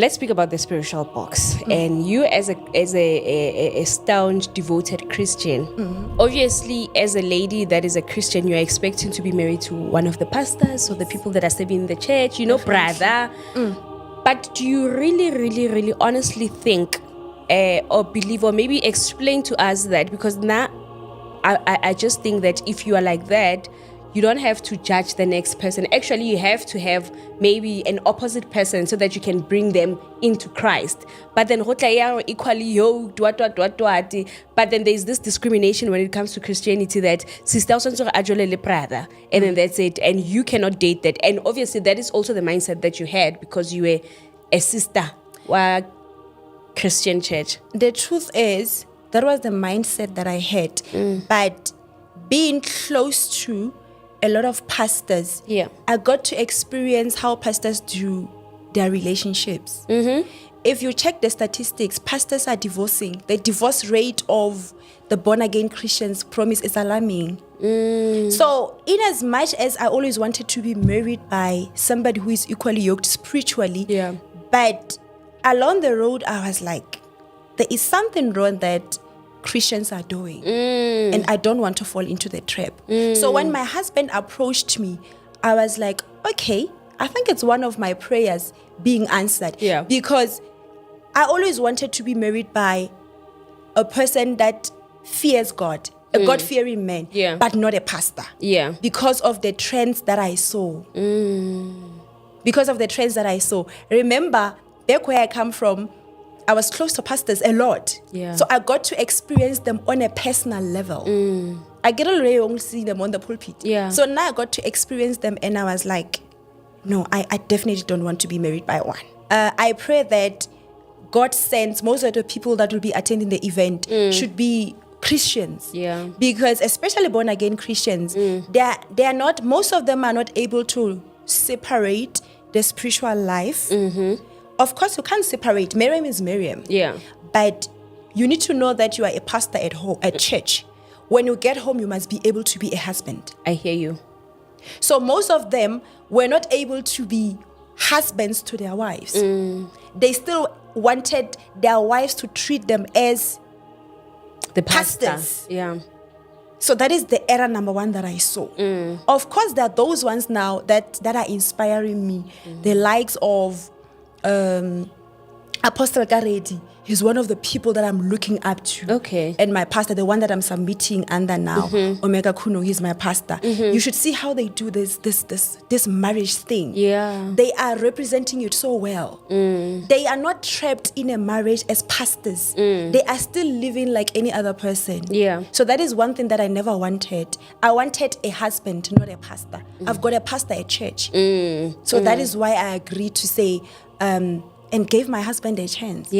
Let's speak about the spiritual box. And you, as a staunch, devoted Christian, obviously, as a lady that is a Christian, you're expecting to be married to one of the pastors or the people that are serving in the church, brother. But do you really, really, really honestly think or believe, or maybe explain to us that? Because now I just think that if you are like that, you don't have to judge the next person. Actually, you have to have maybe an opposite person so that you can bring them into Christ. But then equally yoked, what. But then there's this discrimination when it comes to Christianity that sister brother, and then that's it. And you cannot date that. And obviously that is also the mindset that you had because you were a sister or Christian church. The truth is, that was the mindset that I had. But being close to a lot of pastors, I got to experience how pastors do their relationships. If you check the statistics, pastors are divorcing. The divorce rate of the born-again Christians promise is alarming. So in as much as I always wanted to be married by somebody who is equally yoked spiritually, but along the road I was like, there is something wrong that Christians are doing, and I don't want to fall into the trap. So when my husband approached me, I was like, okay, I think it's one of my prayers being answered, because I always wanted to be married by a person that fears God, a God-fearing man, but not a pastor, because of the trends that I saw. Remember, back where I come from, I was close to pastors a lot. So I got to experience them on a personal level. I get already see them on the pulpit. So now I got to experience them and I was like, no, I definitely don't want to be married by one. I pray that God sends most of the people that will be attending the event should be Christians. Because especially born again Christians, they are not, most of them are not able to separate the spiritual life. Of course, you can't separate. Meriam is Meriam. But you need to know that you are a pastor at home, at church. When you get home, you must be able to be a husband. I hear you. So most of them were not able to be husbands to their wives. They still wanted their wives to treat them as the pastors. Yeah. So that is the error number one that I saw. Of course, there are those ones now that are inspiring me. The likes of Apostle Karedi. He's one of the people that I'm looking up to. Okay. And my pastor, the one that I'm submitting under now, Omega Kuno, he's my pastor. You should see how they do this marriage thing. They are representing it so well. They are not trapped in a marriage as pastors. They are still living like any other person. So that is one thing that I never wanted. I wanted a husband, not a pastor. I've got a pastor at church. So that is why I agreed to say, and gave my husband a chance.